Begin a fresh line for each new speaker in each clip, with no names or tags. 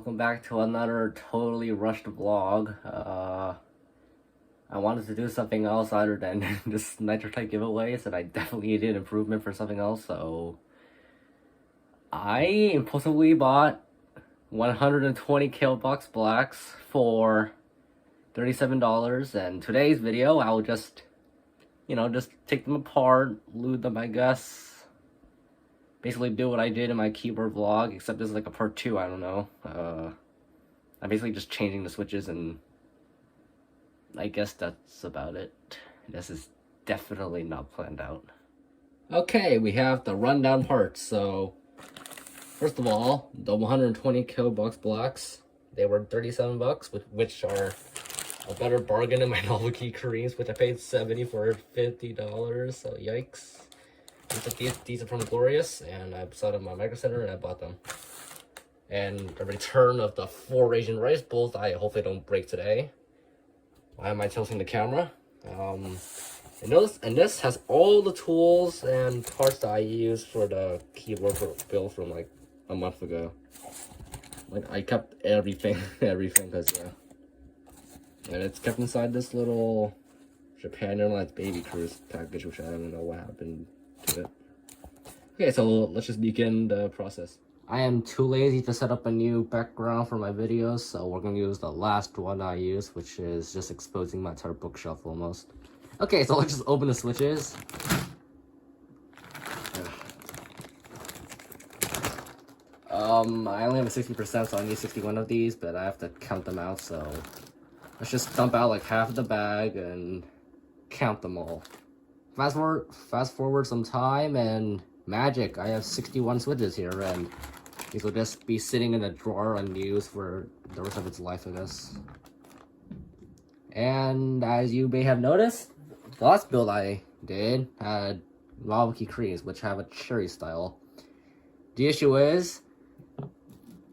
welcome back to another totally rushed vlog. I wanted to do something else other than just Nitrotite giveaways, and I definitely needed improvement for something else, so I impulsively bought 120 Kailh box blacks for $37, and today's video I'll just, just take them apart, lube them, I guess. Basically do what I did in my keyboard vlog, except this is like a part 2, I don't know. I'm basically just changing the switches, and I guess that's about it. This is definitely not planned out. Okay, we have the rundown parts. So, first of all, the 120 Kailh box blacks, they were $37, which are a better bargain than my novelty creams, which I paid $70 for $50, so yikes. These are from Glorious, and I saw them at Micro Center and I bought them. And the return of the 4 Asian rice bowls, I hope they don't break today. Why am I tilting the camera? And this has all the tools and parts that I used for the keyboard build from like a month ago. Like I kept everything, because and it's kept inside this little Japan Airlines Baby Cruise package, which I don't know what happened to it. Okay, so let's just begin the process. I am too lazy to set up a new background for my videos, so we're gonna use the last one I used, which is just exposing my entire bookshelf almost. Okay, so let's just open the switches. I only have a 60%, so I need 61 of these, but I have to count them out, so let's just dump out like half of the bag and count them all. Fast forward some time, and magic, I have 61 switches here, and these will just be sitting in a drawer unused for the rest of its life, I guess. And as you may have noticed, the last build I did had novelty creams, which have a cherry style. The issue is,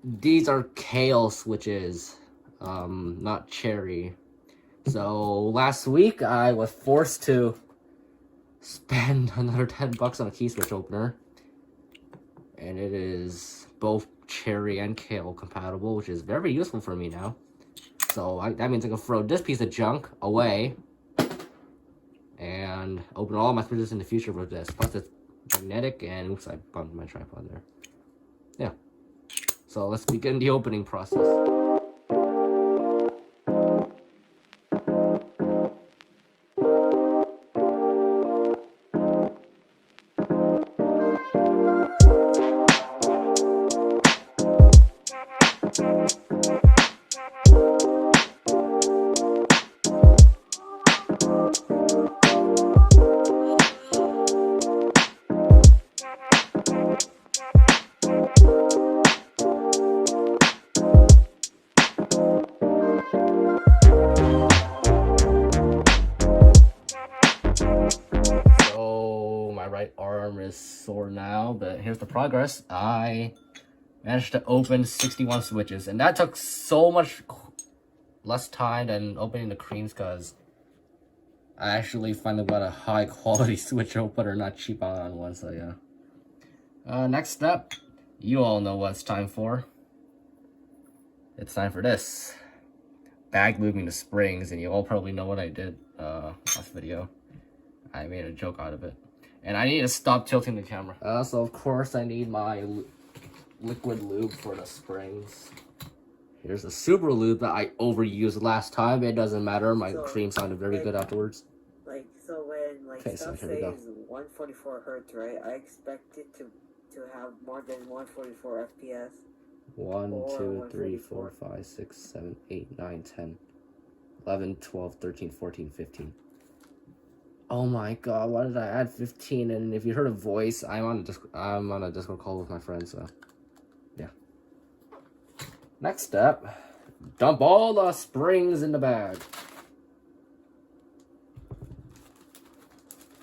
these are Kailh switches, not cherry. So last week I was forced to spend another $10 on a key switch opener, and it is both cherry and Kailh compatible, which is very useful for me now. So that means I can throw this piece of junk away and open all my switches in the future with this. Plus it's magnetic, and oops, I bumped my tripod there. Yeah. So let's begin the opening process. Arm is sore now, but here's the progress. I managed to open 61 switches, and that took so much less time than opening the creams, because I actually finally got a high quality switch opener, not cheap on one. So yeah. Next step, you all know what it's time for. It's time for this bag moving the springs, and you all probably know what I did last video. I made a joke out of it. And I need to stop tilting the camera. So of course I need my liquid lube for the springs. Here's the super lube that I overused last time. It doesn't matter. My cream sounded very good afterwards.
So when stuff says 144 hertz, right? I expect it to have more than 144 FPS.
1, 2, 3, 4, 5, 6, 7, 8, 9, 10, 11, 12, 13, 14, 15. Oh my god, why did I add 15? And if you heard a voice, I'm on a Discord call with my friends, so yeah. Next step, dump all the springs in the bag.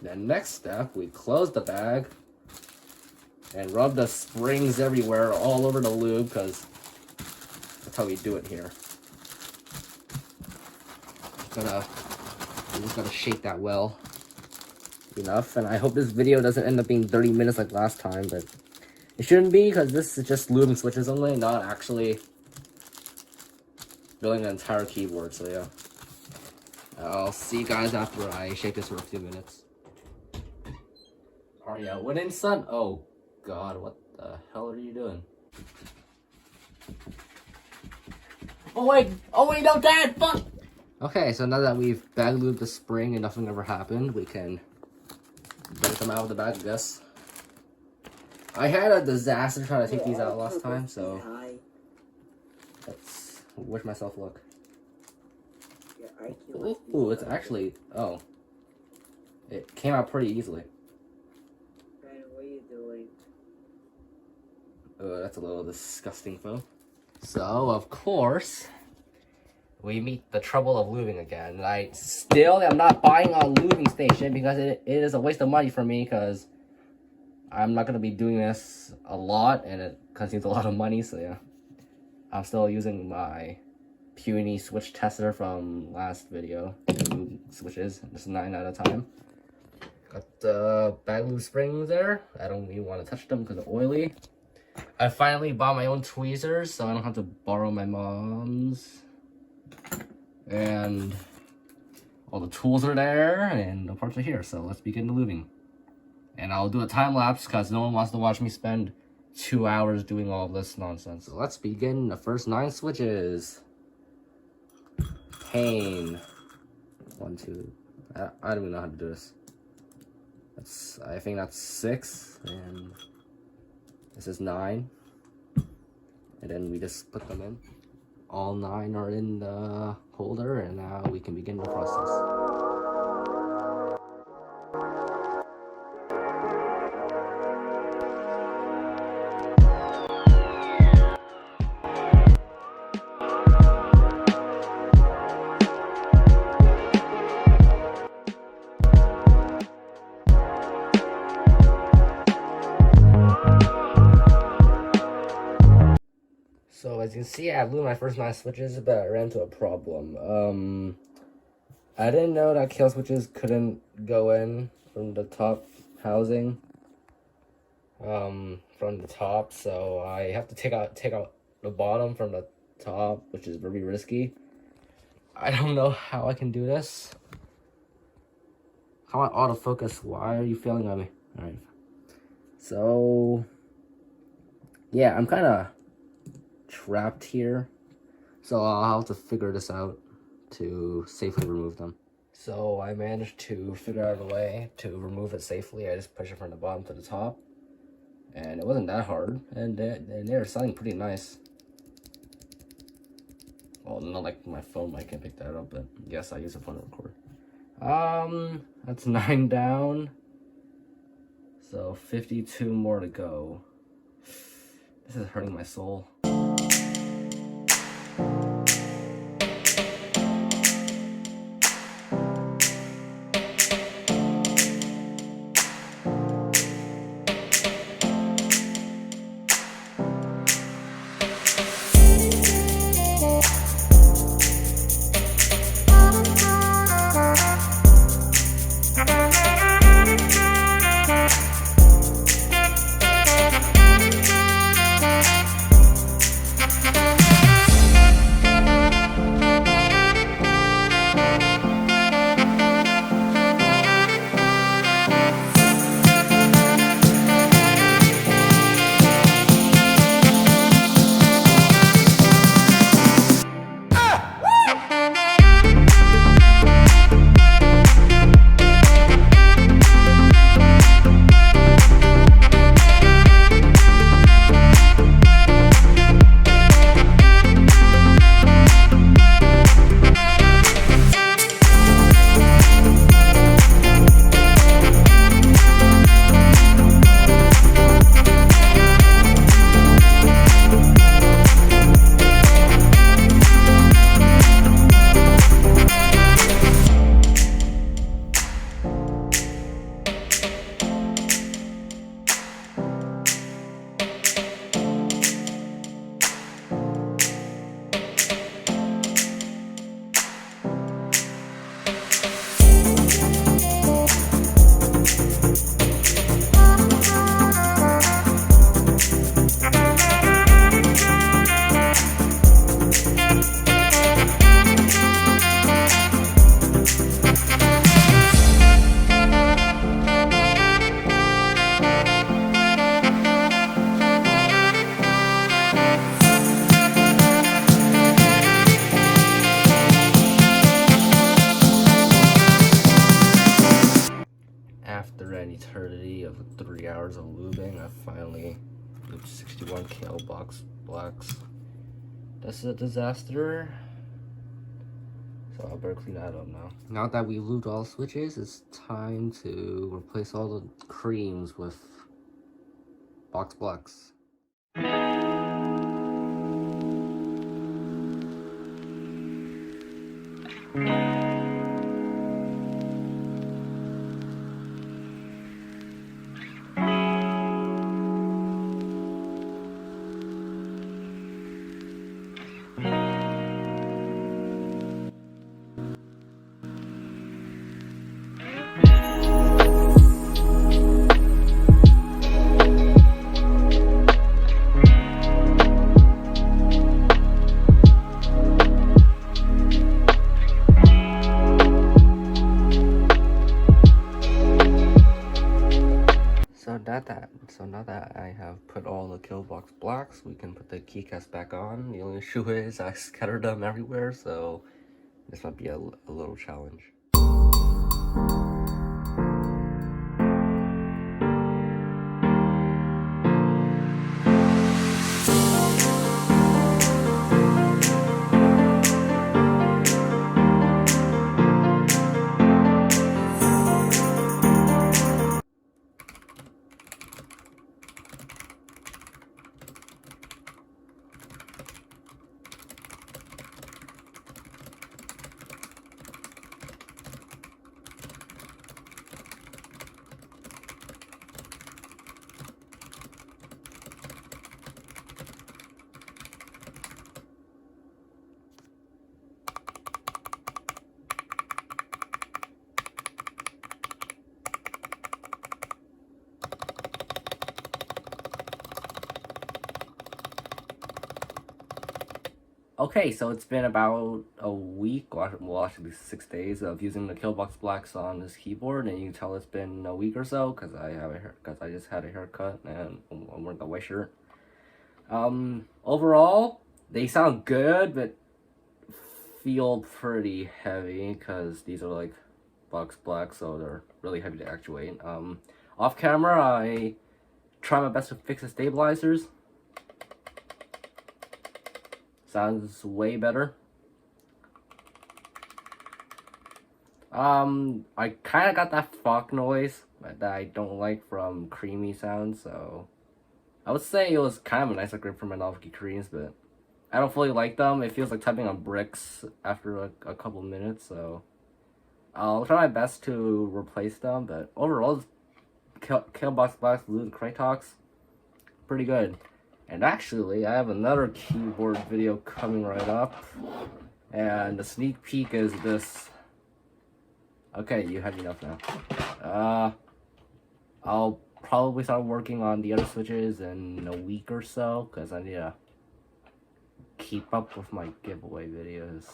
Then next step, we close the bag and rub the springs everywhere, all over the lube, because that's how we do it here. You just gotta shake that well enough, and I hope this video doesn't end up being 30 minutes like last time, but it shouldn't be, because this is just lube and switches only, not actually building an entire keyboard, so yeah. I'll see you guys after I shake this for a few minutes. Are you winning, son? Oh god, what the hell are you doing? Oh wait, no, Dad, fuck! Okay, so now that we've bag lubed the spring and nothing ever happened, we can get them out of the bag, I guess. I had a disaster trying to take these out last time, so let's wish myself luck. Ooh, it's actually, oh. It came out pretty easily.
Man, what are you doing?
Oh, that's a little disgusting, though. So, of course, we meet the trouble of lubing again. And I still am not buying a lubing station because it is a waste of money for me because I'm not going to be doing this a lot and it consumes a lot of money, so yeah. I'm still using my puny switch tester from last video. Lube switches, just 9 at a time. Got the bag lube springs there. I don't even want to touch them because they're oily. I finally bought my own tweezers, so I don't have to borrow my mom's. And all the tools are there, and the parts are here, so let's begin the lubing. And I'll do a time lapse because no one wants to watch me spend 2 hours doing all this nonsense. So let's begin the first 9 switches. Pain. 1, 2. I don't even know how to do this. I think that's 6, and this is 9. And then we just put them in. All 9 are in the holder, and now we can begin the process. So as you can see, I blew my first 9 switches, but I ran into a problem. I didn't know that Kailh switches couldn't go in from the top housing. From the top, so I have to take out the bottom from the top, which is very risky. I don't know how I can do this. Come on, autofocus. Why are you failing on me? Alright. So yeah, I'm kinda trapped here, so I'll have to figure this out to safely remove them. So I managed to figure out a way to remove it safely. I just push it from the bottom to the top, and it wasn't that hard, and they're sounding pretty nice. Well, not like my phone mic can pick that up, but yes, I use a phone to record. That's 9 down, so 52 more to go. This is hurting my soul. After an eternity of 3 hours of lubing, I finally looped 61 Kailh blocks. This is a disaster. So I better clean that up now. Now that we lubed all switches, it's time to replace all the creams with box blocks. So now that I have put all the Kailh blocks, we can put the keycaps back on. The only issue is I scattered them everywhere, so this might be a little challenge. Okay, so it's been about a week, well actually 6 days of using the Kailh blocks on this keyboard, and you can tell it's been a week or so because I just had a haircut and I'm wearing a white shirt. Overall, they sound good, but feel pretty heavy because these are like box blocks, so they're really heavy to actuate. Off camera, I try my best to fix the stabilizers. Sounds way better. I kind of got that fuck noise that I don't like from creamy sounds, so I would say it was kind of a nice upgrade from my novelty creams, but I don't fully like them. It feels like typing on bricks after a couple minutes, so I'll try my best to replace them, but overall, Kailh blocks Lubing Krytox, pretty good. And actually, I have another keyboard video coming right up, and the sneak peek is this. Okay, you have enough now. I'll probably start working on the other switches in a week or so, because I need to keep up with my giveaway videos.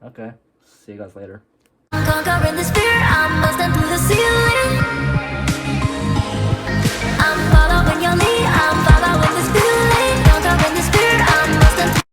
Okay, see you guys later.
Conquering this fear, I must stand through the ceiling.